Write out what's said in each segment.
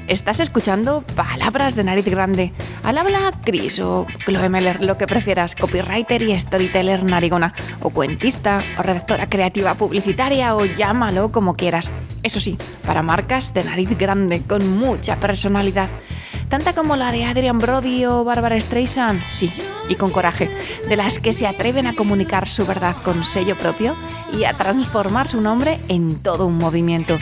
Estás escuchando Palabras de Nariz Grande. Al habla Chris o Chloe Meller, lo que prefieras, copywriter y storyteller narigona, o cuentista, o redactora creativa publicitaria, o llámalo como quieras. Eso sí, para marcas de nariz grande, con mucha personalidad. Tanta como la de Adrian Brody o Barbara Streisand, sí, y con coraje, de las que se atreven a comunicar su verdad con sello propio y a transformar su nombre en todo un movimiento.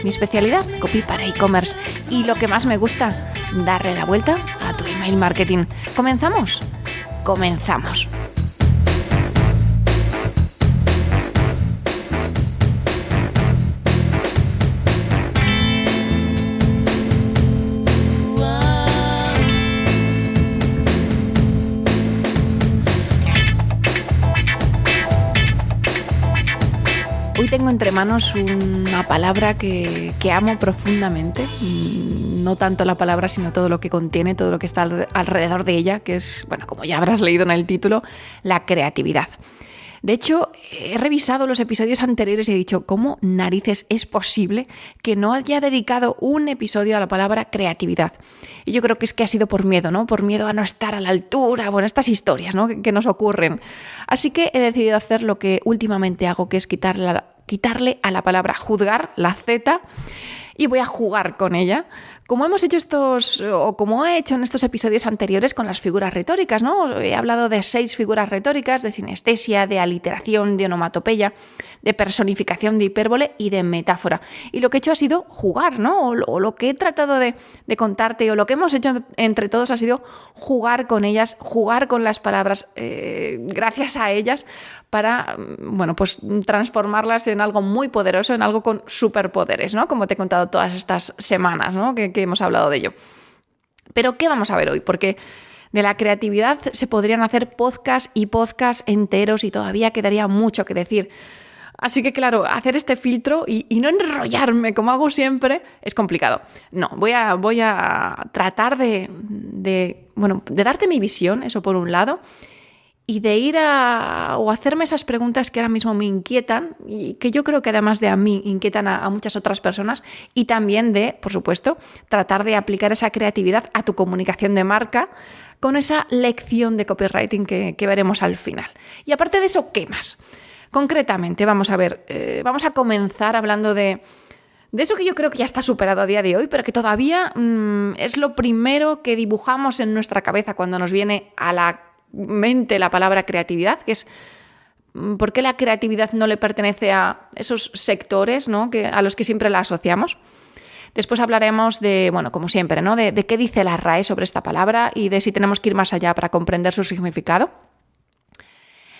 Mi especialidad, copy para e-commerce, y lo que más me gusta, darle la vuelta a tu email marketing. ¿Comenzamos? ¡Comenzamos! Hoy tengo entre manos una palabra que amo profundamente, no tanto la palabra sino todo lo que contiene, todo lo que está alrededor de ella, que es, bueno, como ya habrás leído en el título, la creatividad. De hecho, he revisado los episodios anteriores y he dicho, ¿cómo narices es posible que no haya dedicado un episodio a la palabra creatividad? Y yo creo que es que ha sido por miedo, ¿no? Por miedo a no estar a la altura, bueno, estas historias, ¿no? que nos ocurren. Así que he decidido hacer lo que últimamente hago, que es quitarle a la palabra juzgar, la Z, y voy a jugar con ella, como hemos hecho como he hecho en estos episodios anteriores con las figuras retóricas, ¿no? He hablado de 6 figuras retóricas, de sinestesia, de aliteración, de onomatopeya, de personificación, de hipérbole y de metáfora. Y lo que he hecho ha sido jugar, ¿no? O lo que he tratado de contarte, o lo que hemos hecho entre todos ha sido jugar con ellas, jugar con las palabras, gracias a ellas, para, bueno, pues transformarlas en algo muy poderoso, en algo con superpoderes, ¿no? Como te he contado todas estas semanas, ¿no? que hemos hablado de ello. Pero, ¿qué vamos a ver hoy? Porque de la creatividad se podrían hacer podcasts y podcasts enteros y todavía quedaría mucho que decir. Así que, claro, hacer este filtro y no enrollarme como hago siempre es complicado. No, voy a tratar de darte mi visión, eso por un lado, y de ir o hacerme esas preguntas que ahora mismo me inquietan y que yo creo que además de a mí inquietan a muchas otras personas, y también de, por supuesto, tratar de aplicar esa creatividad a tu comunicación de marca con esa lección de copywriting que veremos al final. Y aparte de eso, ¿qué más? Concretamente, vamos a comenzar hablando de eso que yo creo que ya está superado a día de hoy, pero que todavía es lo primero que dibujamos en nuestra cabeza cuando nos viene a la mente la palabra creatividad, que es ¿por qué la creatividad no le pertenece a esos sectores, ¿no? a los que siempre la asociamos? Después hablaremos de, bueno, como siempre, ¿no? de qué dice la RAE sobre esta palabra y de si tenemos que ir más allá para comprender su significado.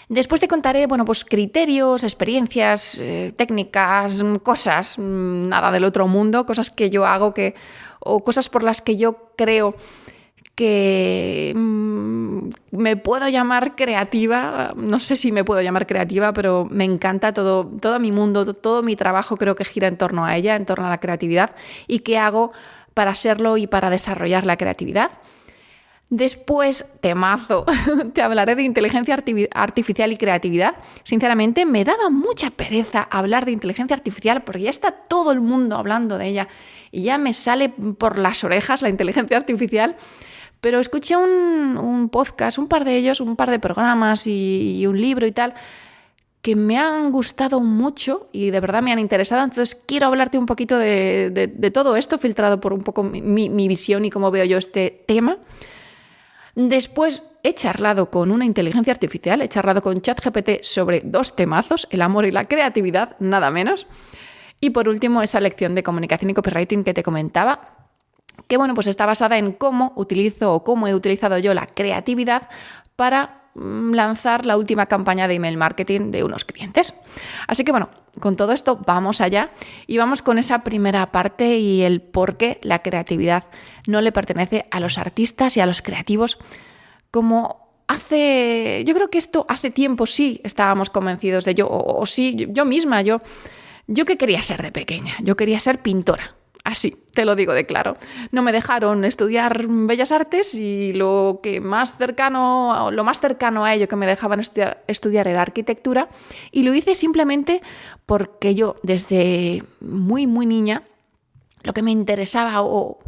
Después te contaré, bueno, pues criterios, experiencias, técnicas, cosas, nada del otro mundo, cosas que yo hago o cosas por las que yo creo que me puedo llamar creativa. No sé si me puedo llamar creativa, pero me encanta todo mi mundo, todo mi trabajo creo que gira en torno a ella, en torno a la creatividad, y qué hago para serlo y para desarrollar la creatividad. Después, temazo, te hablaré de inteligencia artificial y creatividad. Sinceramente, me daba mucha pereza hablar de inteligencia artificial porque ya está todo el mundo hablando de ella y ya me sale por las orejas la inteligencia artificial. Pero escuché un podcast, un par de ellos, un par de programas y un libro y tal, que me han gustado mucho y de verdad me han interesado. Entonces quiero hablarte un poquito de todo esto, filtrado por un poco mi visión y cómo veo yo este tema. Después he charlado con una inteligencia artificial, he charlado con ChatGPT sobre 2 temazos, el amor y la creatividad, nada menos. Y por último, esa lección de comunicación y copywriting que te comentaba, que bueno, pues está basada en cómo he utilizado yo la creatividad para lanzar la última campaña de email marketing de unos clientes. Así que bueno, con todo esto vamos allá y vamos con esa primera parte y el por qué la creatividad no le pertenece a los artistas y a los creativos como yo creo que esto hace tiempo sí estábamos convencidos de ello, o sí, yo misma, yo que quería ser de pequeña, yo quería ser pintora. Así, te lo digo de claro. No me dejaron estudiar Bellas Artes y lo más cercano a ello que me dejaban estudiar era arquitectura, y lo hice simplemente porque yo desde muy, muy niña lo que me interesaba o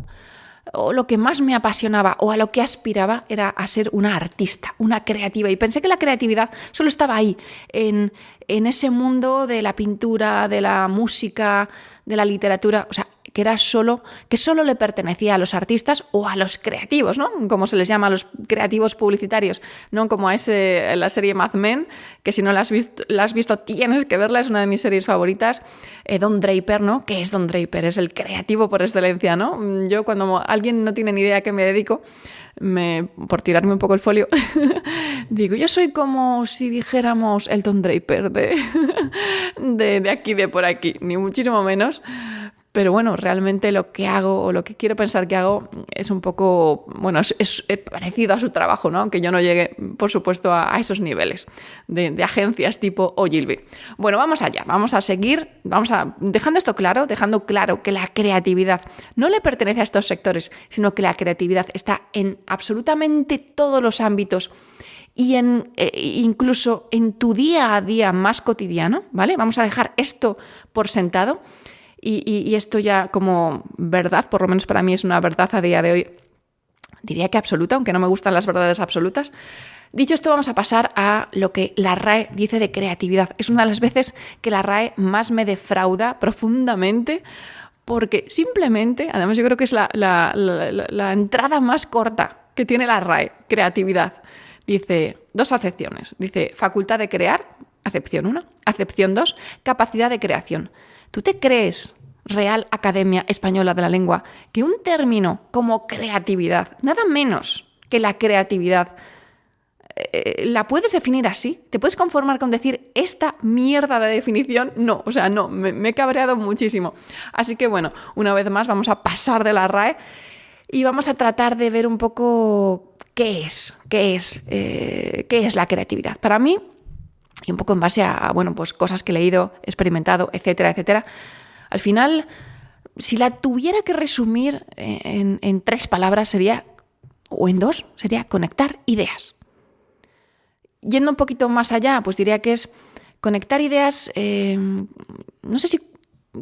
lo que más me apasionaba o a lo que aspiraba era a ser una artista, una creativa. Y pensé que la creatividad solo estaba ahí, en ese mundo de la pintura, de la música, de la literatura. O sea, que solo le pertenecía a los artistas o a los creativos, ¿no? Como se les llama a los creativos publicitarios, no como la serie Mad Men, que si no la has visto tienes que verla, es una de mis series favoritas. Don Draper, ¿no? ¿Qué es Don Draper? Es el creativo por excelencia, ¿no? Yo, cuando alguien no tiene ni idea a qué me dedico, por tirarme un poco el folio, digo, yo soy como si dijéramos el Don Draper de aquí, de por aquí, ni muchísimo menos. Pero bueno, realmente lo que hago o lo que quiero pensar que hago es un poco, bueno, es parecido a su trabajo, ¿no? Aunque yo no llegue, por supuesto, a esos niveles de agencias tipo Ogilvy. Bueno, vamos allá, vamos a seguir, dejando claro que la creatividad no le pertenece a estos sectores, sino que la creatividad está en absolutamente todos los ámbitos y incluso en tu día a día más cotidiano, ¿vale? Vamos a dejar esto por sentado. Y esto ya como verdad, por lo menos para mí es una verdad a día de hoy, diría que absoluta, aunque no me gustan las verdades absolutas. Dicho esto, vamos a pasar a lo que la RAE dice de creatividad. Es una de las veces que la RAE más me defrauda profundamente, porque simplemente, además yo creo que es la entrada más corta que tiene la RAE, creatividad. Dice 2 acepciones. Dice facultad de crear, acepción 1. Acepción 2, capacidad de creación. ¿Tú te crees, Real Academia Española de la Lengua, que un término como creatividad, nada menos que la creatividad, la puedes definir así? ¿Te puedes conformar con decir esta mierda de definición? No, o sea, no, me he cabreado muchísimo. Así que bueno, una vez más vamos a pasar de la RAE y vamos a tratar de ver un poco qué es la creatividad. Para mí, y un poco en base a pues cosas que he leído, experimentado, etcétera, etcétera. Al final, si la tuviera que resumir en 3 palabras o en 2, sería conectar ideas. Yendo un poquito más allá, pues diría que es conectar ideas, no sé si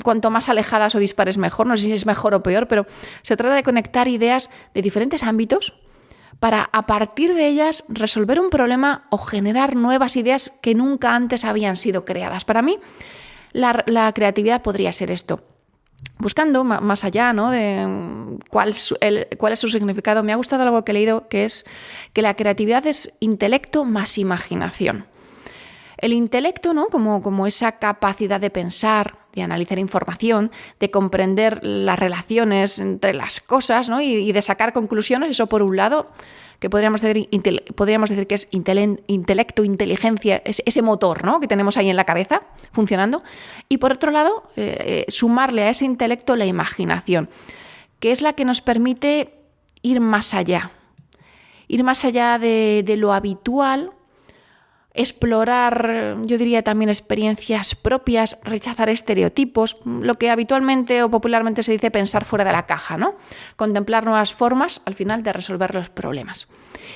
cuanto más alejadas o dispares mejor, no sé si es mejor o peor, pero se trata de conectar ideas de diferentes ámbitos para, a partir de ellas, resolver un problema o generar nuevas ideas que nunca antes habían sido creadas. Para mí, la creatividad podría ser esto. Buscando más allá, ¿no?, de cuál es su significado, me ha gustado algo que he leído, que es que la creatividad es intelecto más imaginación. El intelecto, ¿no?, como esa capacidad de pensar, de analizar información, de comprender las relaciones entre las cosas, ¿no?, y de sacar conclusiones, eso por un lado, que podríamos decir que es intelecto, inteligencia, ese motor, ¿no?, que tenemos ahí en la cabeza funcionando. Y por otro lado, sumarle a ese intelecto la imaginación, que es la que nos permite ir más allá de lo habitual, explorar, yo diría también experiencias propias, rechazar estereotipos, lo que habitualmente o popularmente se dice pensar fuera de la caja, ¿no? Contemplar nuevas formas, al final, de resolver los problemas.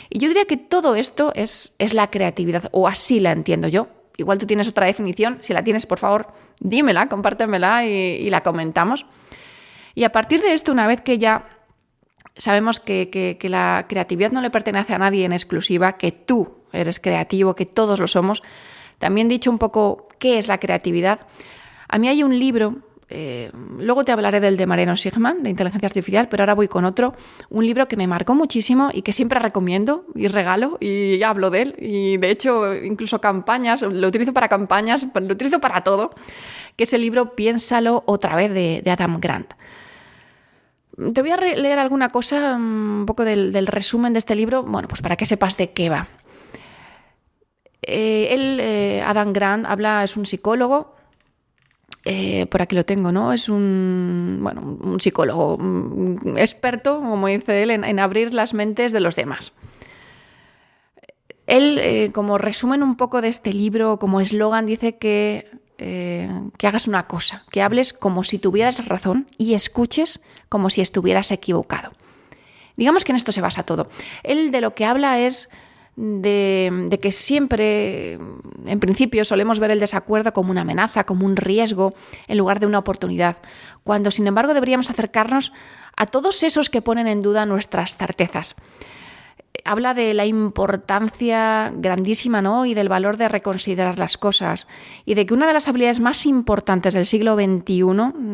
Y yo diría que todo esto es la creatividad, o así la entiendo yo. Igual tú tienes otra definición, si la tienes, por favor, dímela, compártemela y la comentamos. Y a partir de esto, una vez que ya sabemos que la creatividad no le pertenece a nadie en exclusiva, que tú eres creativo, que todos lo somos. También dicho un poco qué es la creatividad. A mí hay un libro, luego te hablaré del de Mariano Sigman, de inteligencia artificial, pero ahora voy con otro, un libro que me marcó muchísimo y que siempre recomiendo y regalo y hablo de él. Y de hecho, incluso campañas, lo utilizo para campañas, lo utilizo para todo, que es el libro Piénsalo otra vez de Adam Grant. Te voy a leer alguna cosa, un poco del resumen de este libro, bueno, pues para que sepas de qué va. Adam Grant, es un psicólogo, por aquí lo tengo, ¿no? Es un psicólogo experto, como dice él, en abrir las mentes de los demás. Él, como resumen un poco de este libro, como eslogan, dice que hagas una cosa, que hables como si tuvieras razón y escuches como si estuvieras equivocado. Digamos que en esto se basa todo. Él de lo que habla es de que siempre, en principio, solemos ver el desacuerdo como una amenaza, como un riesgo, en lugar de una oportunidad, cuando, sin embargo, deberíamos acercarnos a todos esos que ponen en duda nuestras certezas. Habla de la importancia grandísima, ¿no?, y del valor de reconsiderar las cosas, y de que una de las habilidades más importantes del siglo XXI,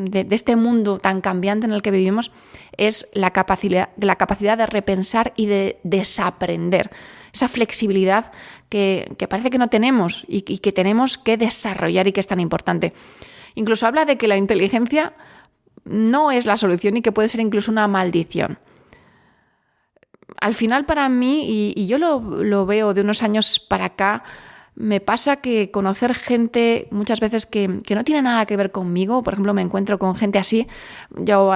de este mundo tan cambiante en el que vivimos, es la capacidad de repensar y de desaprender. Esa flexibilidad que parece que no tenemos y que tenemos que desarrollar y que es tan importante. Incluso habla de que la inteligencia no es la solución y que puede ser incluso una maldición. Al final, para mí, y yo lo veo de unos años para acá, me pasa que conocer gente muchas veces que no tiene nada que ver conmigo, por ejemplo, me encuentro con gente así. Yo,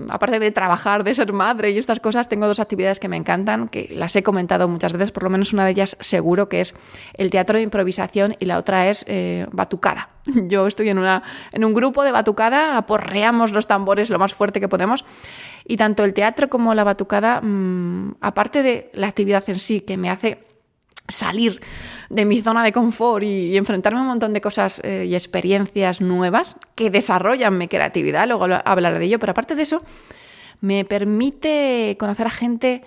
aparte de trabajar, de ser madre y estas cosas, tengo 2 actividades que me encantan, que las he comentado muchas veces, por lo menos una de ellas seguro, que es el teatro de improvisación, y la otra es batucada. Yo estoy en un grupo de batucada, aporreamos los tambores lo más fuerte que podemos, y tanto el teatro como la batucada, aparte de la actividad en sí, que me hace salir de mi zona de confort y enfrentarme a un montón de cosas y experiencias nuevas que desarrollan mi creatividad, luego hablaré de ello, pero aparte de eso, me permite conocer a gente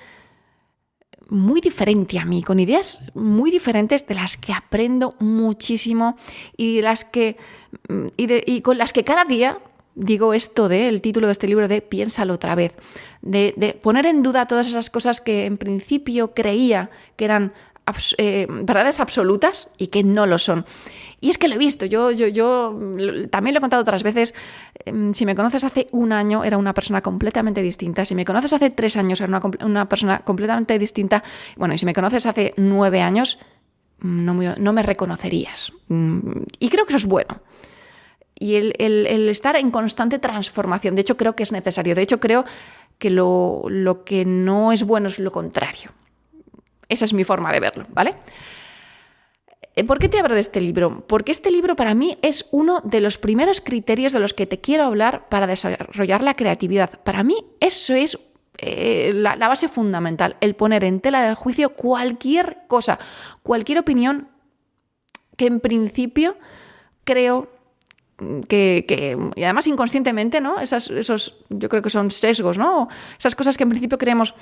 muy diferente a mí, con ideas muy diferentes, de las que aprendo muchísimo y con las que cada día digo esto el título de este libro de piénsalo otra vez, de poner en duda todas esas cosas que en principio creía que eran verdades absolutas y que no lo son. Y es que lo he visto, yo también lo he contado otras veces. Si me conoces hace 1 año, era una persona completamente distinta. Si me conoces hace 3 años, era una persona completamente distinta. Bueno, y si me conoces hace 9 años, no me reconocerías. Y creo que eso es bueno. Y el estar en constante transformación, de hecho, creo que es necesario. De hecho, creo que lo que no es bueno es lo contrario. Esa es mi forma de verlo, ¿vale? ¿Por qué te hablo de este libro? Porque este libro para mí es uno de los primeros criterios de los que te quiero hablar para desarrollar la creatividad. Para mí eso es la base fundamental, el poner en tela de juicio cualquier cosa, cualquier opinión que en principio creo y además inconscientemente, ¿no? Esos yo creo que son sesgos, ¿no? Esas cosas que en principio creemos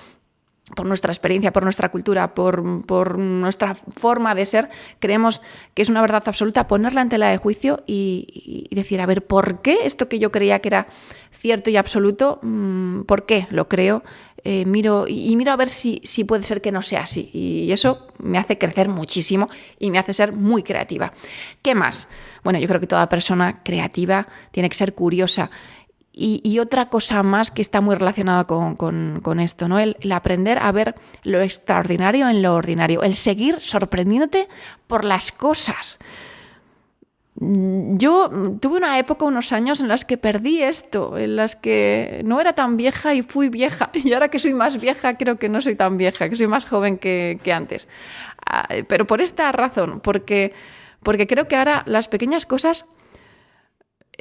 por nuestra experiencia, por nuestra cultura, por nuestra forma de ser, creemos que es una verdad absoluta, ponerla en tela de juicio y decir, a ver, ¿por qué esto que yo creía que era cierto y absoluto, por qué lo creo? Miro a ver si puede ser que no sea así. Y eso me hace crecer muchísimo y me hace ser muy creativa. ¿Qué más? Bueno, yo creo que toda persona creativa tiene que ser curiosa. Y otra cosa más que está muy relacionada con esto, ¿no? El aprender a ver lo extraordinario en lo ordinario, el seguir sorprendiéndote por las cosas. Yo tuve una época, unos años, en las que perdí esto, en las que no era tan vieja y fui vieja. Y ahora que soy más vieja, creo que no soy tan vieja, que soy más joven que antes. Pero por esta razón, porque creo que ahora las pequeñas cosas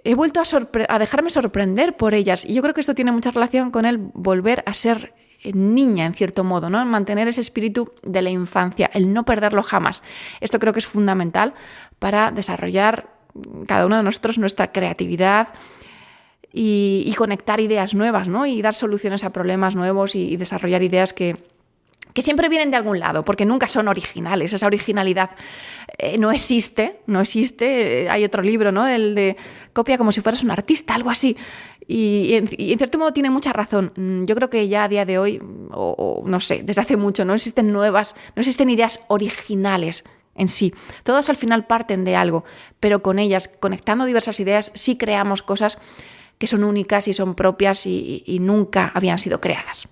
he vuelto a dejarme sorprender por ellas. Y yo creo que esto tiene mucha relación con el volver a ser niña, en cierto modo, ¿no? Mantener ese espíritu de la infancia, el no perderlo jamás. Esto creo que es fundamental para desarrollar cada uno de nosotros nuestra creatividad y conectar ideas nuevas, ¿no? Y dar soluciones a problemas nuevos y desarrollar ideas que siempre vienen de algún lado, porque nunca son originales. Esa originalidad no existe. Hay otro libro, ¿no? El de copia como si fueras un artista, algo así. Y en cierto modo tiene mucha razón. Yo creo que ya a día de hoy, o no sé, desde hace mucho, no existen ideas originales en sí. Todas al final parten de algo, pero con ellas, conectando diversas ideas, sí creamos cosas que son únicas y son propias y nunca habían sido creadas.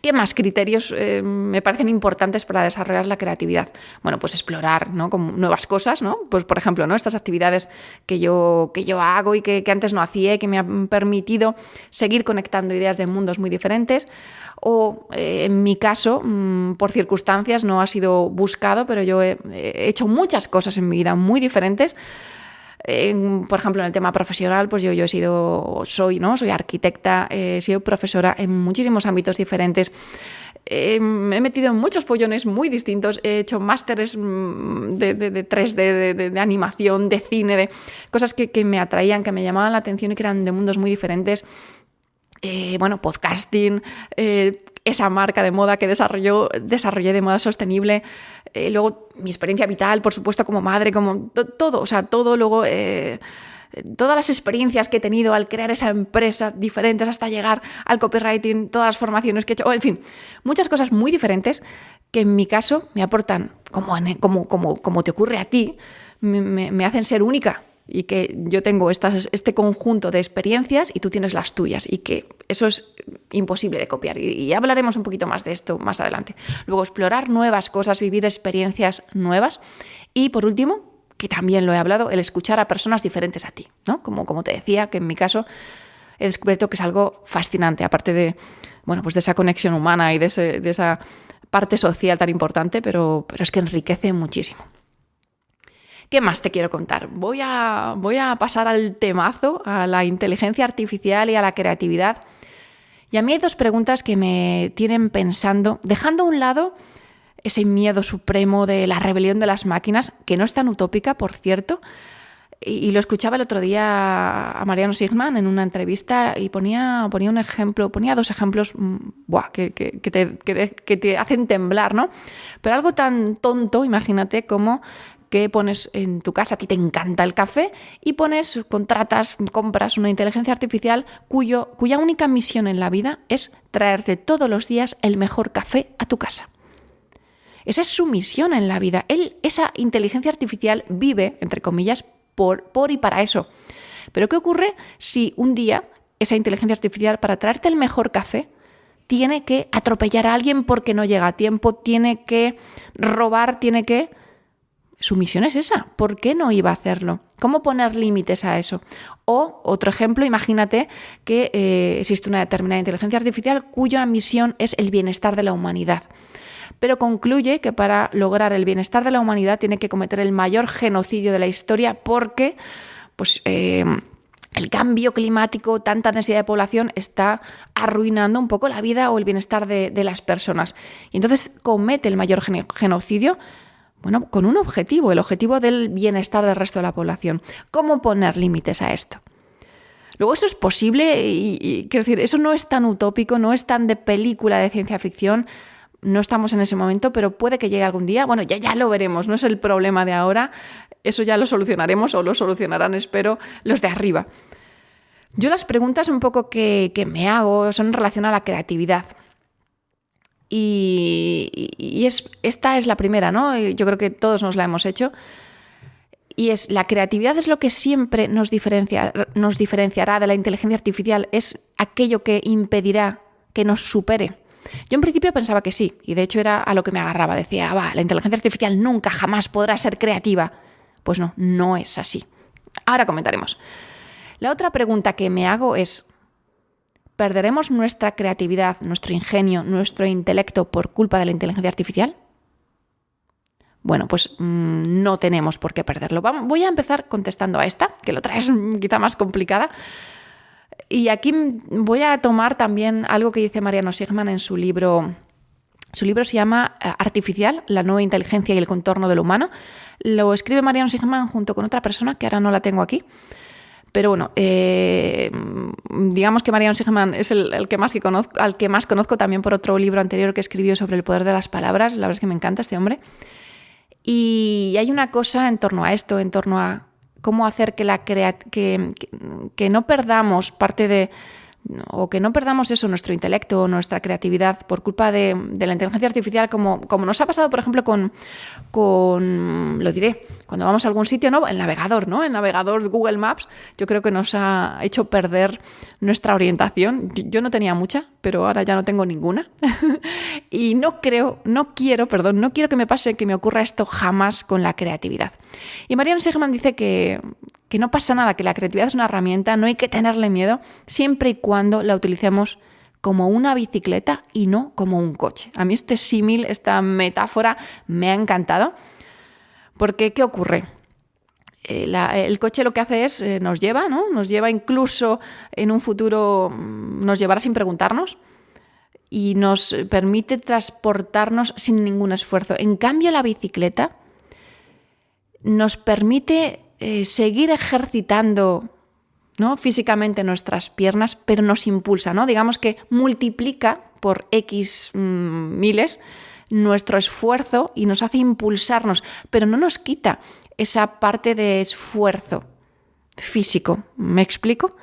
¿Qué más criterios me parecen importantes para desarrollar la creatividad? Bueno, pues explorar, ¿no? Con nuevas cosas, ¿no? Pues por ejemplo, ¿no? Estas actividades que yo hago y que antes no hacía y que me han permitido seguir conectando ideas de mundos muy diferentes. O en mi caso, por circunstancias, no ha sido buscado, pero yo he hecho muchas cosas en mi vida muy diferentes. Por ejemplo, en el tema profesional, pues yo soy arquitecta, he sido profesora en muchísimos ámbitos diferentes. Me he metido en muchos follones muy distintos, he hecho másteres de 3D, de animación, de cine, de cosas que me atraían, que me llamaban la atención y que eran de mundos muy diferentes. Podcasting, esa marca de moda que desarrollé de moda sostenible, luego mi experiencia vital, por supuesto, como madre, como todo, o sea, todo luego... todas las experiencias que he tenido al crear esa empresa diferentes hasta llegar al copywriting, todas las formaciones que he hecho, en fin, muchas cosas muy diferentes que en mi caso me aportan, como te ocurre a ti, me hacen ser única y que yo tengo este conjunto de experiencias y tú tienes las tuyas y que eso es imposible de copiar y hablaremos un poquito más de esto más adelante. Luego explorar nuevas cosas, vivir experiencias nuevas y por último, que también lo he hablado, el escuchar a personas diferentes a ti, ¿no? Como te decía, que en mi caso he descubierto que es algo fascinante, aparte de, de esa conexión humana y de esa parte social tan importante, pero es que enriquece muchísimo. ¿Qué más te quiero contar? Voy a pasar al temazo, a la inteligencia artificial y a la creatividad. Y a mí hay dos preguntas que me tienen pensando, dejando a un lado ese miedo supremo de la rebelión de las máquinas, que no es tan utópica, por cierto, y lo escuchaba el otro día a Mariano Sigman en una entrevista y ponía un ejemplo, ponía dos ejemplos que te hacen temblar, ¿no? Pero algo tan tonto, imagínate, como que pones en tu casa, a ti te encanta el café, y compras una inteligencia artificial cuya única misión en la vida es traerte todos los días el mejor café a tu casa. Esa es su misión en la vida. Esa inteligencia artificial vive, entre comillas, por y para eso. Pero ¿qué ocurre si un día esa inteligencia artificial, para traerte el mejor café, tiene que atropellar a alguien porque no llega a tiempo, tiene que robar, Su misión es esa. ¿Por qué no iba a hacerlo? ¿Cómo poner límites a eso? O, otro ejemplo, imagínate que existe una determinada inteligencia artificial cuya misión es el bienestar de la humanidad. Pero concluye que para lograr el bienestar de la humanidad tiene que cometer el mayor genocidio de la historia porque el cambio climático, tanta densidad de población está arruinando un poco la vida o el bienestar de las personas. Y entonces comete el mayor genocidio, con un objetivo, el objetivo del bienestar del resto de la población. ¿Cómo poner límites a esto? Luego eso es posible y quiero decir, eso no es tan utópico, no es tan de película de ciencia ficción. No estamos en ese momento, pero puede que llegue algún día. Bueno, ya lo veremos, no es el problema de ahora. Eso ya lo solucionaremos o lo solucionarán, espero, los de arriba. Yo las preguntas un poco que me hago son en relación a la creatividad. Y esta es la primera, ¿no? Yo creo que todos nos la hemos hecho. Y la creatividad es lo que siempre nos diferenciará de la inteligencia artificial. Es aquello que impedirá que nos supere. Yo en principio pensaba que sí, y de hecho era a lo que me agarraba. Decía, la inteligencia artificial nunca jamás podrá ser creativa. Pues no es así. Ahora comentaremos. La otra pregunta que me hago es, ¿perderemos nuestra creatividad, nuestro ingenio, nuestro intelecto por culpa de la inteligencia artificial? Bueno, pues no tenemos por qué perderlo. Voy a empezar contestando a esta, que la otra es quizá más complicada. Y aquí voy a tomar también algo que dice Mariano Sigman en su libro. Su libro se llama Artificial, la nueva inteligencia y el contorno del humano. Lo escribe Mariano Sigman junto con otra persona que ahora no la tengo aquí. Pero digamos que Mariano Sigman es al que más conozco también por otro libro anterior que escribió sobre el poder de las palabras. La verdad es que me encanta este hombre. Y hay una cosa en torno a esto, en torno a cómo hacer que no perdamos parte de, o que no perdamos eso, nuestro intelecto o nuestra creatividad por culpa de la inteligencia artificial, como nos ha pasado, por ejemplo, con lo diré, cuando vamos a algún sitio, ¿no? El navegador, ¿no? El navegador Google Maps, yo creo que nos ha hecho perder nuestra orientación. Yo no tenía mucha, pero ahora ya no tengo ninguna. Y no quiero que me pase, que me ocurra esto jamás con la creatividad. Y Mariano Sigman dice que no pasa nada, que la creatividad es una herramienta, no hay que tenerle miedo, siempre y cuando la utilicemos como una bicicleta y no como un coche. A mí este símil, esta metáfora me ha encantado, porque ¿qué ocurre? El coche lo que hace es, nos lleva, ¿no? Nos lleva incluso en un futuro, nos llevará sin preguntarnos. y nos permite transportarnos sin ningún esfuerzo. En cambio, la bicicleta nos permite seguir ejercitando, ¿no?, físicamente nuestras piernas, pero nos impulsa, ¿no? Digamos que multiplica por X miles nuestro esfuerzo y nos hace impulsarnos, pero no nos quita esa parte de esfuerzo físico. ¿Me explico?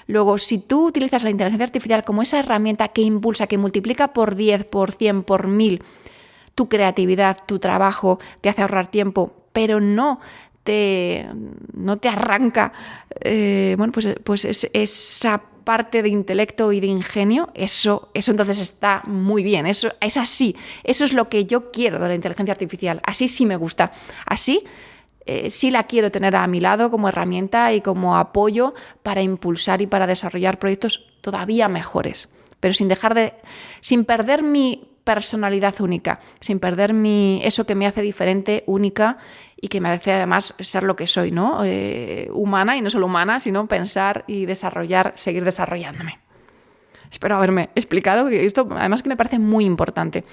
Luego, si tú utilizas la inteligencia artificial como esa herramienta que impulsa, que multiplica por 10, por 100, por 1000 tu creatividad, tu trabajo, te hace ahorrar tiempo, pero no te arranca pues esa parte de intelecto y de ingenio, eso entonces está muy bien. Eso es así. Eso es lo que yo quiero de la inteligencia artificial. Así sí me gusta. Así sí la quiero tener a mi lado como herramienta y como apoyo para impulsar y para desarrollar proyectos todavía mejores, pero sin perder mi personalidad única, sin perder eso que me hace diferente, única, y que me hace además ser lo que soy, ¿no? Humana, y no solo humana, sino pensar y seguir desarrollándome. Espero haberme explicado esto, además que me parece muy importante.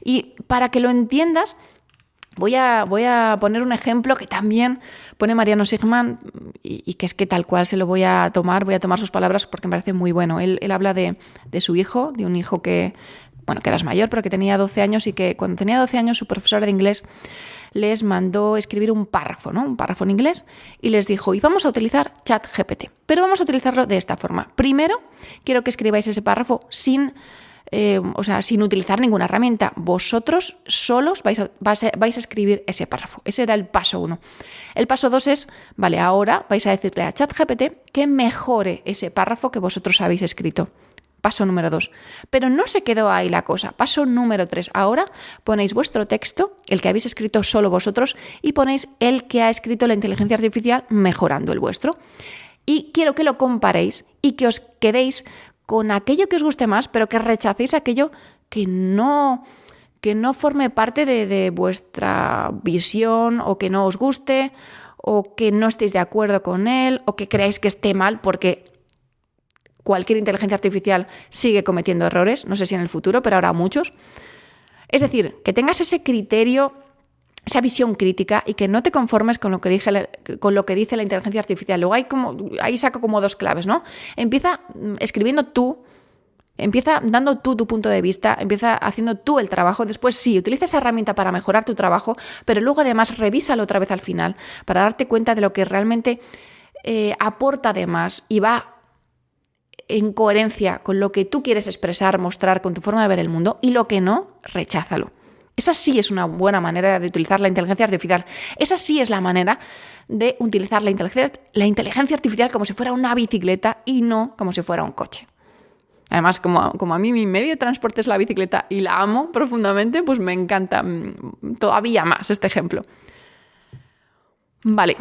Y para que lo entiendas, voy a poner un ejemplo que también pone Mariano Sigman y que es que tal cual voy a tomar sus palabras porque me parece muy bueno. Él habla de su hijo, de un hijo que era mayor, pero que tenía 12 años y que cuando tenía 12 años su profesora de inglés les mandó escribir un párrafo, ¿no? Un párrafo en inglés, y les dijo, y vamos a utilizar ChatGPT, pero vamos a utilizarlo de esta forma. Primero, quiero que escribáis ese párrafo sin utilizar ninguna herramienta. Vosotros solos vais a escribir ese párrafo. Ese era el paso 1. El paso 2 es, vale, ahora vais a decirle a ChatGPT que mejore ese párrafo que vosotros habéis escrito. Paso número 2. Pero no se quedó ahí la cosa. Paso número 3. Ahora ponéis vuestro texto, el que habéis escrito solo vosotros, y ponéis el que ha escrito la inteligencia artificial mejorando el vuestro. Y quiero que lo comparéis y que os quedéis con aquello que os guste más, pero que rechacéis aquello que no forme parte de vuestra visión, o que no os guste, o que no estéis de acuerdo con él, o que creáis que esté mal, porque cualquier inteligencia artificial sigue cometiendo errores, no sé si en el futuro, pero ahora muchos. Es decir, que tengas ese criterio, esa visión crítica, y que no te conformes con lo que dice la inteligencia artificial. Luego ahí saco como 2 claves, ¿no? Empieza escribiendo tú, empieza dando tú tu punto de vista, empieza haciendo tú el trabajo. Después sí, utiliza esa herramienta para mejorar tu trabajo, pero luego además revísalo otra vez al final para darte cuenta de lo que realmente aporta de más y va en coherencia con lo que tú quieres expresar, mostrar, con tu forma de ver el mundo, y lo que no, recházalo. Esa sí es una buena manera de utilizar la inteligencia artificial. Esa sí es la manera de utilizar la inteligencia artificial como si fuera una bicicleta y no como si fuera un coche. Además, como a mí mi medio de transporte es la bicicleta y la amo profundamente, pues me encanta todavía más este ejemplo. Vale.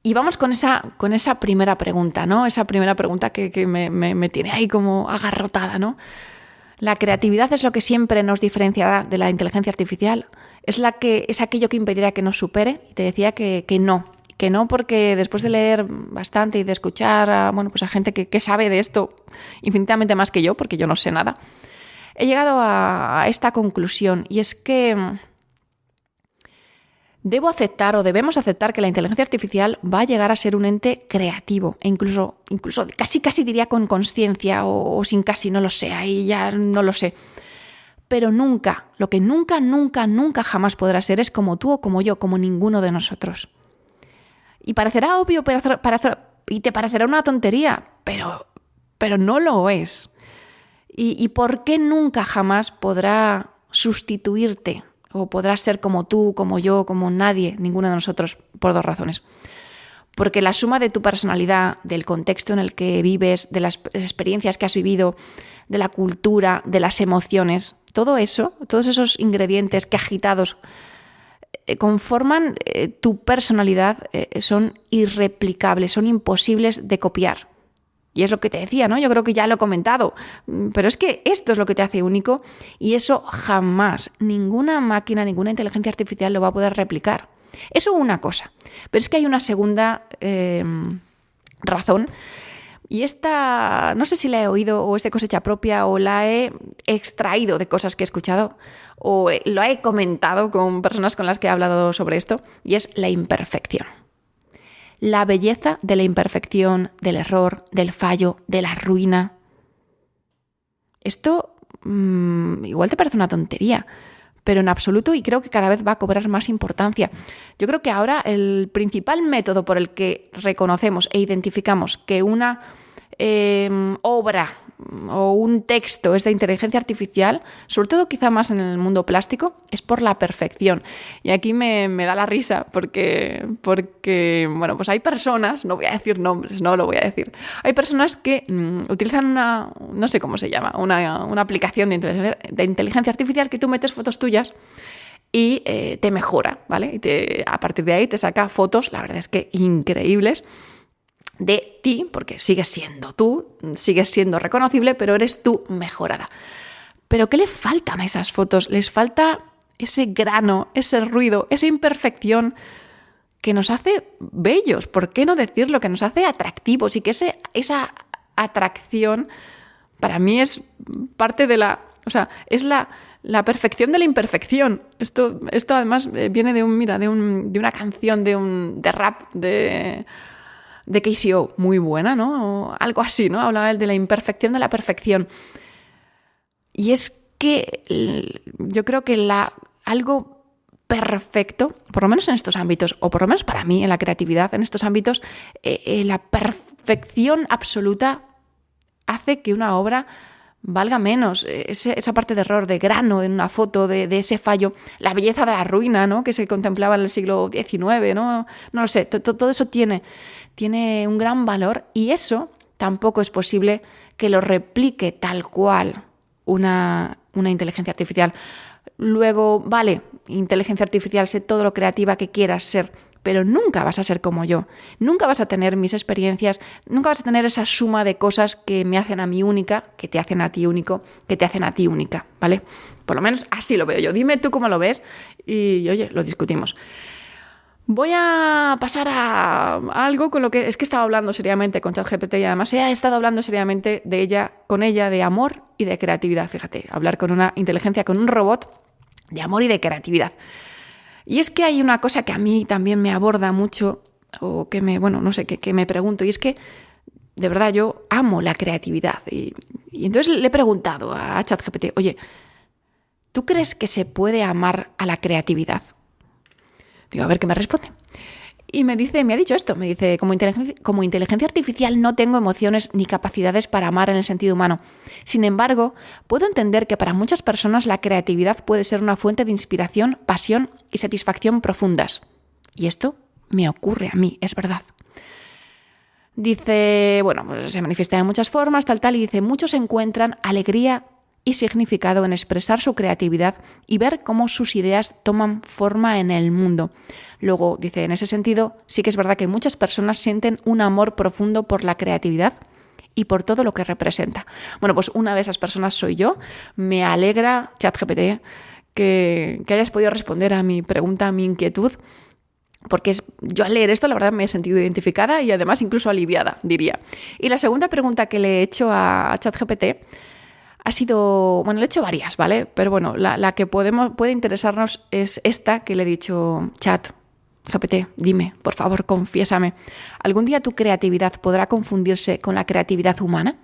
Y vamos con esa primera pregunta, ¿no? Esa primera pregunta que me tiene ahí como agarrotada, ¿no? La creatividad es lo que siempre nos diferenciará de la inteligencia artificial. Es aquello que impedirá que nos supere. Y te decía que no, porque después de leer bastante y de escuchar a gente que sabe de esto infinitamente más que yo, porque yo no sé nada, he llegado a esta conclusión, y es que debemos aceptar que la inteligencia artificial va a llegar a ser un ente creativo, e incluso casi diría con consciencia, o sin casi, no lo sé, ahí ya no lo sé. Pero lo que nunca jamás podrá ser es como tú o como yo, como ninguno de nosotros. Y parecerá obvio, y te parecerá una tontería, pero no lo es. ¿Y por qué nunca jamás podrá sustituirte? O podrás ser como tú, como yo, como nadie, ninguno de nosotros, por 2 razones. Porque la suma de tu personalidad, del contexto en el que vives, de las experiencias que has vivido, de la cultura, de las emociones, todo eso, todos esos ingredientes que agitados conforman tu personalidad, son irreplicables, son imposibles de copiar. Y es lo que te decía, ¿no? Yo creo que ya lo he comentado, pero es que esto es lo que te hace único, y eso jamás ninguna máquina, ninguna inteligencia artificial lo va a poder replicar. Eso es una cosa. Pero es que hay una segunda razón Y esta, no sé si la he oído o es de cosecha propia o la he extraído de cosas que he escuchado o lo he comentado con personas con las que he hablado sobre esto, y es la imperfección. La belleza de la imperfección, del error, del fallo, de la ruina. Esto igual te parece una tontería, pero en absoluto, y creo que cada vez va a cobrar más importancia. Yo creo que ahora el principal método por el que reconocemos e identificamos que una obra o un texto es de inteligencia artificial, sobre todo quizá más en el mundo plástico, es por la perfección. Y aquí me da la risa porque, bueno, pues hay personas, no voy a decir nombres, no lo voy a decir, hay personas que utilizan una, no sé cómo se llama, una aplicación de inteligencia artificial que tú metes fotos tuyas y te mejora, ¿vale? Y a partir de ahí te saca fotos, la verdad es que increíbles, de ti, porque sigues siendo tú, sigues siendo reconocible, pero eres tú mejorada. ¿Pero qué le faltan a esas fotos? Les falta ese grano, ese ruido, esa imperfección que nos hace bellos, ¿por qué no decirlo? Que nos hace atractivos y que esa atracción para mí es parte de es la perfección de la imperfección. Esto además viene de una canción de rap de KCO, muy buena, ¿no? O algo así, ¿no? Hablaba él de la imperfección de la perfección. Y es que yo creo que algo perfecto, por lo menos en estos ámbitos, o por lo menos para mí en la creatividad, en estos ámbitos, la perfección absoluta hace que una obra valga menos. Esa parte de error, de grano en una foto, de ese fallo, la belleza de la ruina, ¿no? Que se contemplaba en el siglo XIX, ¿no? No lo sé, todo eso tiene un gran valor, y eso tampoco es posible que lo replique tal cual una inteligencia artificial. Luego, vale, inteligencia artificial, sé todo lo creativa que quieras ser, pero nunca vas a ser como yo, nunca vas a tener mis experiencias, nunca vas a tener esa suma de cosas que me hacen a mí única, que te hacen a ti único, que te hacen a ti única, ¿vale? Por lo menos así lo veo yo. Dime tú cómo lo ves y, oye, lo discutimos. Voy a pasar a algo con lo que es que he estado hablando seriamente con ChatGPT, y además he estado hablando seriamente con ella de amor y de creatividad. Fíjate, hablar con una inteligencia, con un robot de amor y de creatividad. Y es que hay una cosa que a mí también me aborda mucho, o que me pregunto, y es que de verdad yo amo la creatividad. Y entonces le he preguntado a ChatGPT, oye, ¿tú crees que se puede amar a la creatividad? Digo, a ver qué me responde. Y me ha dicho esto, me dice, como inteligencia artificial no tengo emociones ni capacidades para amar en el sentido humano. Sin embargo, puedo entender que para muchas personas la creatividad puede ser una fuente de inspiración, pasión y satisfacción profundas. Y esto me ocurre a mí, es verdad. Dice, bueno, pues se manifiesta de muchas formas, y dice, muchos encuentran alegría y significado en expresar su creatividad y ver cómo sus ideas toman forma en el mundo. Luego, dice, en ese sentido, sí que es verdad que muchas personas sienten un amor profundo por la creatividad y por todo lo que representa. Bueno, pues una de esas personas soy yo. Me alegra, ChatGPT, que hayas podido responder a mi pregunta, a mi inquietud, porque yo al leer esto, la verdad, me he sentido identificada y además incluso aliviada, diría. Y la segunda pregunta que le he hecho a ChatGPT ha sido, bueno, le he hecho varias, ¿vale? Pero bueno, la que puede interesarnos es esta que le he dicho, ChatGPT, dime, por favor, confiésame, ¿algún día tu creatividad podrá confundirse con la creatividad humana?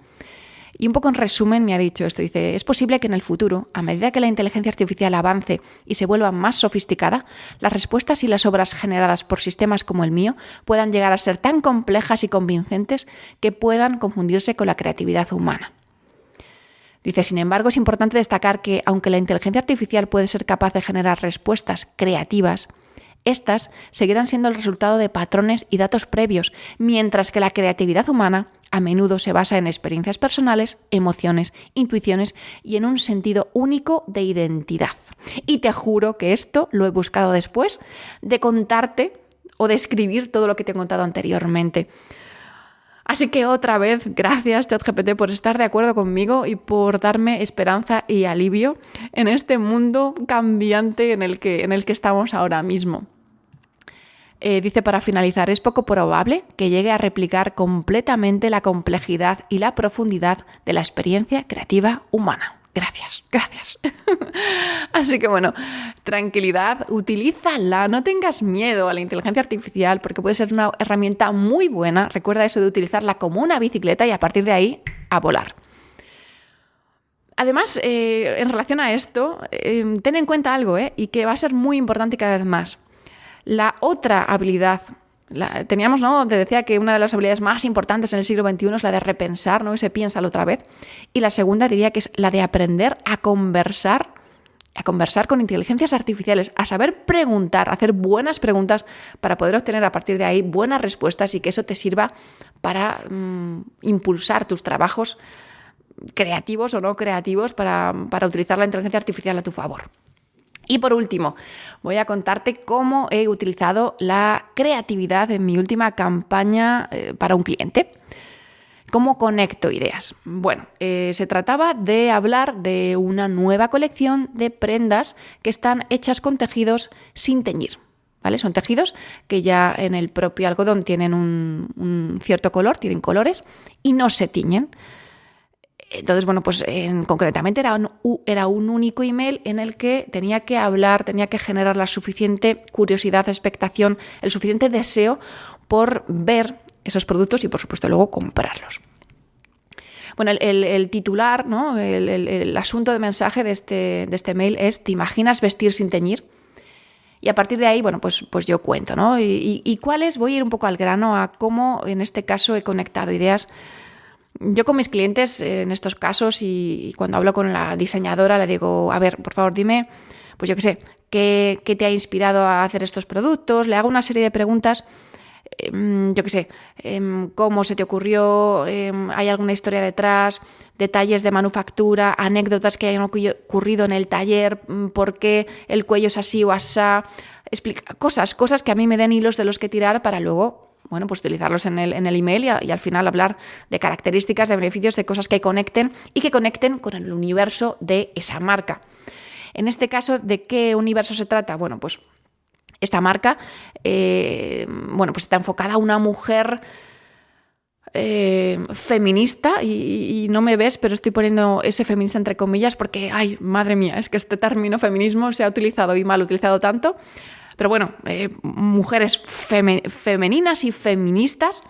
Y un poco en resumen me ha dicho esto, dice, es posible que en el futuro, a medida que la inteligencia artificial avance y se vuelva más sofisticada, las respuestas y las obras generadas por sistemas como el mío puedan llegar a ser tan complejas y convincentes que puedan confundirse con la creatividad humana. Dice, sin embargo, es importante destacar que, aunque la inteligencia artificial puede ser capaz de generar respuestas creativas, estas seguirán siendo el resultado de patrones y datos previos, mientras que la creatividad humana a menudo se basa en experiencias personales, emociones, intuiciones y en un sentido único de identidad. Y te juro que esto lo he buscado después de contarte o de escribir todo lo que te he contado anteriormente. Así que otra vez, gracias ChatGPT por estar de acuerdo conmigo y por darme esperanza y alivio en este mundo cambiante en el que estamos ahora mismo. Dice para finalizar, es poco probable que llegue a replicar completamente la complejidad y la profundidad de la experiencia creativa humana. Gracias. Así que bueno, tranquilidad, utilízala, no tengas miedo a la inteligencia artificial porque puede ser una herramienta muy buena. Recuerda eso de utilizarla como una bicicleta y a partir de ahí a volar. Además, en relación a esto, ten en cuenta algo, y que va a ser muy importante cada vez más. La otra habilidad, teníamos, ¿no? Te decía que una de las habilidades más importantes en el siglo XXI es la de repensar, ¿no? Ese piénsalo otra vez. Y la segunda diría que es la de aprender a conversar con inteligencias artificiales, a saber preguntar, a hacer buenas preguntas para poder obtener a partir de ahí buenas respuestas y que eso te sirva para impulsar tus trabajos creativos o no creativos para utilizar la inteligencia artificial a tu favor. Y por último, voy a contarte cómo he utilizado la creatividad en mi última campaña para un cliente. ¿Cómo conecto ideas? Bueno, se trataba de hablar de una nueva colección de prendas que están hechas con tejidos sin teñir, ¿vale? Son tejidos que ya en el propio algodón tienen un cierto color, tienen colores y no se tiñen. Entonces, bueno, pues concretamente era un único email en el que tenía que hablar, tenía que generar la suficiente curiosidad, expectación, el suficiente deseo por ver esos productos y, por supuesto, luego comprarlos. Bueno, el titular, ¿no? El asunto de mensaje de este mail es ¿te imaginas vestir sin teñir? Y a partir de ahí, bueno, pues yo cuento, ¿no? ¿Y cuáles? Voy a ir un poco al grano a cómo, en este caso, he conectado ideas. Yo con mis clientes en estos casos y cuando hablo con la diseñadora le digo, a ver, por favor, dime, pues yo qué sé, ¿qué te ha inspirado a hacer estos productos? Le hago una serie de preguntas, yo qué sé, ¿cómo se te ocurrió? ¿Hay alguna historia detrás? Detalles de manufactura, anécdotas que hayan ocurrido en el taller, ¿por qué el cuello es así o asá? Explica cosas que a mí me den hilos de los que tirar para luego, bueno, pues utilizarlos en el email y al final hablar de características, de beneficios, de cosas que conecten y que conecten con el universo de esa marca. En este caso, ¿de qué universo se trata? Bueno, pues esta marca pues está enfocada a una mujer feminista y no me ves, pero estoy poniendo ese feminista entre comillas porque, ay, madre mía, es que este término feminismo se ha utilizado y mal utilizado tanto. Pero bueno, mujeres femeninas y feministas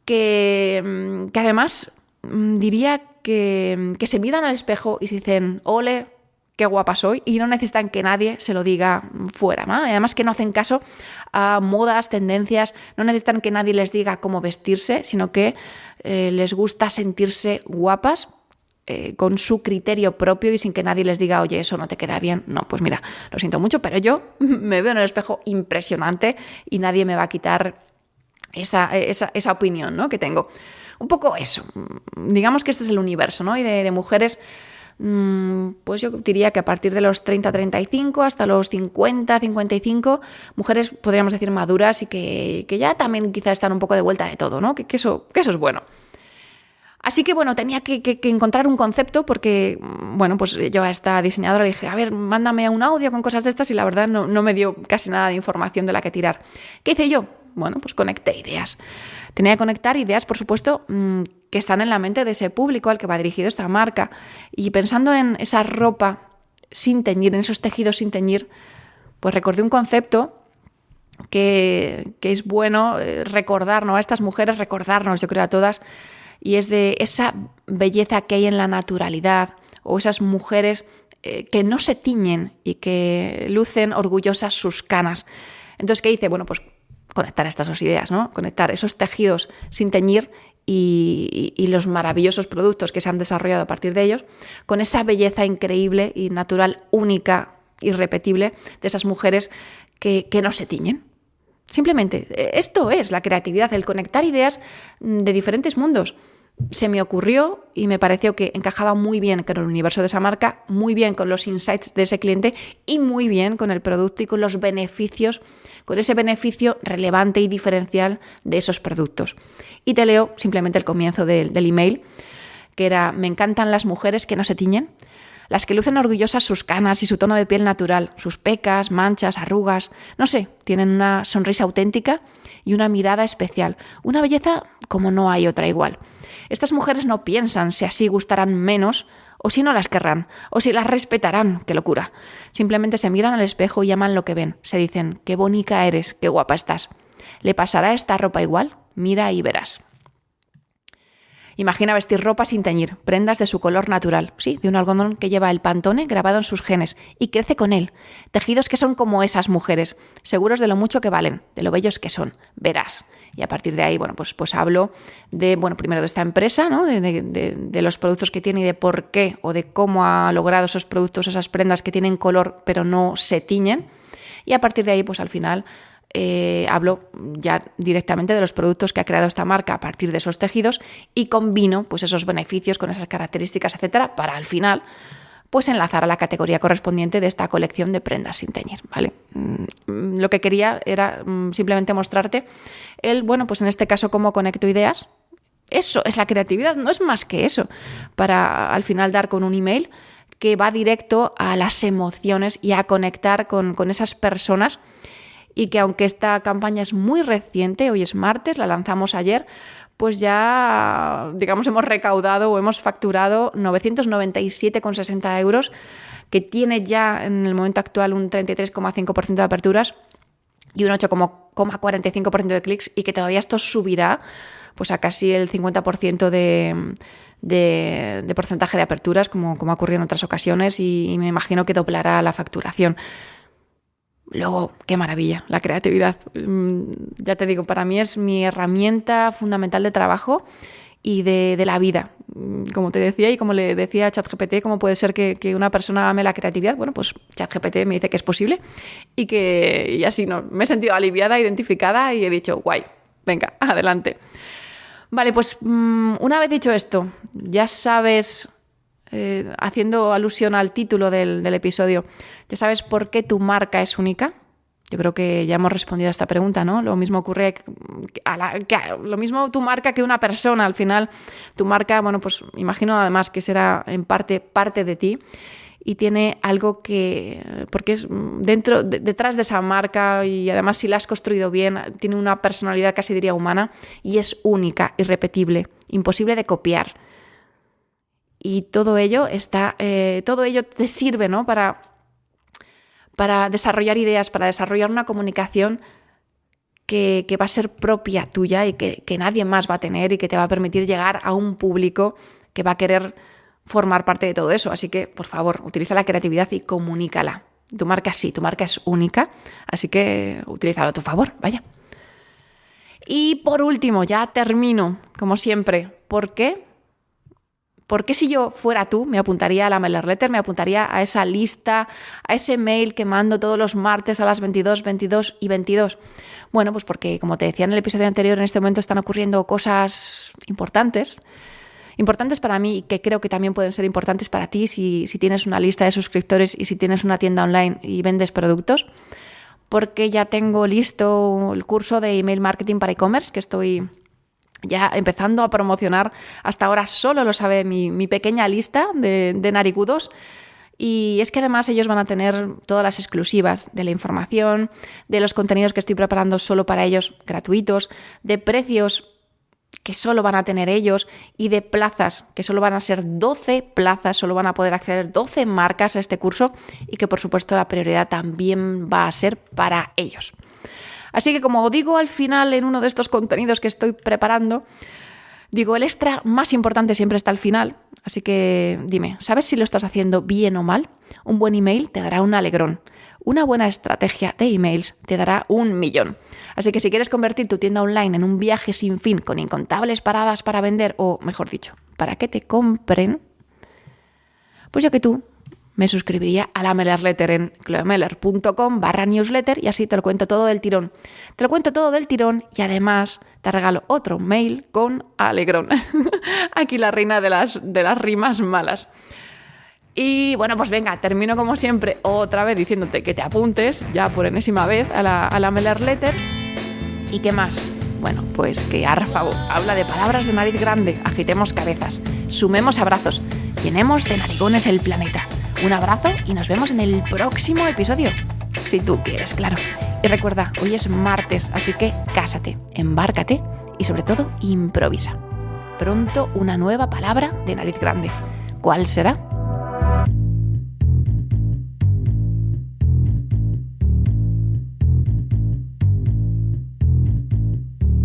que además diría que se miran al espejo y se dicen, ole, qué guapa soy, y no necesitan que nadie se lo diga fuera, ¿no? Y además que no hacen caso a modas, tendencias, no necesitan que nadie les diga cómo vestirse, sino que les gusta sentirse guapas, con su criterio propio y sin que nadie les diga, oye, eso no te queda bien. No, pues mira, lo siento mucho, pero yo me veo en el espejo impresionante y nadie me va a quitar esa opinión, ¿no? que tengo. Un poco eso. Digamos que este es el universo, ¿no? Y de mujeres, pues yo diría que a partir de los 30-35 hasta los 50-55, mujeres podríamos decir maduras y que ya también quizá están un poco de vuelta de todo, ¿no? Que eso es bueno. Así que, bueno, tenía que encontrar un concepto porque, bueno, pues yo a esta diseñadora le dije, a ver, mándame un audio con cosas de estas y la verdad no me dio casi nada de información de la que tirar. ¿Qué hice yo? Bueno, pues conecté ideas. Tenía que conectar ideas, por supuesto, que están en la mente de ese público al que va dirigido esta marca. Y pensando en esa ropa sin teñir, en esos tejidos sin teñir, pues recordé un concepto que es bueno recordar, ¿no? A estas mujeres, recordarnos, yo creo a todas, y es de esa belleza que hay en la naturalidad o esas mujeres que no se tiñen y que lucen orgullosas sus canas. Entonces, ¿qué hice? Bueno, pues conectar estas dos ideas, ¿no? Conectar esos tejidos sin teñir y los maravillosos productos que se han desarrollado a partir de ellos con esa belleza increíble y natural, única, irrepetible de esas mujeres que no se tiñen. Simplemente, esto es la creatividad, el conectar ideas de diferentes mundos. Se me ocurrió y me pareció que encajaba muy bien con el universo de esa marca, muy bien con los insights de ese cliente y muy bien con el producto y con los beneficios, con ese beneficio relevante y diferencial de esos productos. Y te leo simplemente el comienzo del email, que era: me encantan las mujeres que no se tiñen, Las que lucen orgullosas sus canas y su tono de piel natural, sus pecas, manchas, arrugas, no sé, tienen una sonrisa auténtica y una mirada especial, una belleza como no hay otra igual. Estas mujeres no piensan si así gustarán menos o si no las querrán, o si las respetarán, qué locura. Simplemente se miran al espejo y aman lo que ven, se dicen, qué bonita eres, qué guapa estás. ¿Le pasará esta ropa igual? Mira y verás. Imagina vestir ropa sin teñir, prendas de su color natural, sí, de un algodón que lleva el Pantone grabado en sus genes y crece con él. Tejidos que son como esas mujeres, seguros de lo mucho que valen, de lo bellos que son. Verás. Y a partir de ahí, pues hablo de, primero de esta empresa, ¿no? de los productos que tiene y de por qué o de cómo ha logrado esos productos, esas prendas que tienen color pero no se tiñen. Y a partir de ahí, pues al final hablo ya directamente de los productos que ha creado esta marca a partir de esos tejidos y combino pues esos beneficios con esas características, etcétera, para al final pues enlazar a la categoría correspondiente de esta colección de prendas sin teñir, ¿vale? Lo que quería era simplemente mostrarte pues en este caso cómo conecto ideas. Eso es la creatividad, no es más que eso, para al final dar con un email que va directo a las emociones y a conectar con esas personas. Y que aunque esta campaña es muy reciente, hoy es martes, la lanzamos ayer, pues ya, digamos, hemos recaudado o hemos facturado 997,60 euros, que tiene ya en el momento actual un 33,5% de aperturas y un 8,45% de clics, y que todavía esto subirá pues a casi el 50% de porcentaje de aperturas, como ha ocurrido en otras ocasiones, y me imagino que doblará la facturación. Luego, qué maravilla, la creatividad. Ya te digo, para mí es mi herramienta fundamental de trabajo y de la vida. Como te decía y como le decía a ChatGPT, ¿cómo puede ser que una persona ame la creatividad? Bueno, pues ChatGPT me dice que es posible y así no. Me he sentido aliviada, identificada y he dicho, guay, venga, adelante. Vale, pues una vez dicho esto, ya sabes, haciendo alusión al título del episodio, ¿ya sabes por qué tu marca es única? Yo creo que ya hemos respondido a esta pregunta, ¿no? Lo mismo ocurre lo mismo tu marca que una persona. Al final, tu marca, pues imagino además que será en parte de ti y tiene algo porque es detrás de esa marca, y además si la has construido bien, tiene una personalidad casi diría humana y es única, irrepetible, imposible de copiar. Y todo ello te sirve, ¿no? Para desarrollar ideas, para desarrollar una comunicación que va a ser propia tuya y que nadie más va a tener, y que te va a permitir llegar a un público que va a querer formar parte de todo eso. Así que, por favor, utiliza la creatividad y comunícala. Tu marca es única, así que utilízalo a tu favor, vaya. Y por último, ya termino, como siempre. ¿Por qué? Porque si yo fuera tú, me apuntaría a la mailer letter, me apuntaría a esa lista, a ese mail que mando todos los martes a las 22, 22 y 22. Bueno, pues porque, como te decía en el episodio anterior, en este momento están ocurriendo cosas importantes para mí, y que creo que también pueden ser importantes para ti si tienes una lista de suscriptores y si tienes una tienda online y vendes productos. Porque ya tengo listo el curso de email marketing para e-commerce que estoy ya empezando a promocionar. Hasta ahora solo lo sabe mi pequeña lista de narigudos, y es que además ellos van a tener todas las exclusivas de la información, de los contenidos que estoy preparando solo para ellos gratuitos, de precios que solo van a tener ellos y de plazas que solo van a ser 12 plazas, solo van a poder acceder 12 marcas a este curso, y que por supuesto la prioridad también va a ser para ellos. Así que, como digo al final en uno de estos contenidos que estoy preparando, digo, el extra más importante siempre está al final. Así que dime, ¿sabes si lo estás haciendo bien o mal? Un buen email te dará un alegrón. Una buena estrategia de emails te dará 1.000.000. Así que si quieres convertir tu tienda online en un viaje sin fin con incontables paradas para vender, o mejor dicho, para que te compren, pues yo que tú me suscribiría a la mailer letter en chloemeller.com/newsletter, y así te lo cuento todo del tirón. Te lo cuento todo del tirón y además te regalo otro mail con alegrón. Aquí la reina de las rimas malas. Y bueno, pues venga, termino como siempre otra vez diciéndote que te apuntes ya por enésima vez a la mailer letter. ¿Y qué más? Bueno, pues que Arfabo habla de palabras de nariz grande, agitemos cabezas, sumemos abrazos, llenemos de narigones el planeta. Un abrazo y nos vemos en el próximo episodio. Si tú quieres, claro. Y recuerda, hoy es martes, así que cásate, embárcate y sobre todo improvisa. Pronto una nueva palabra de nariz grande. ¿Cuál será?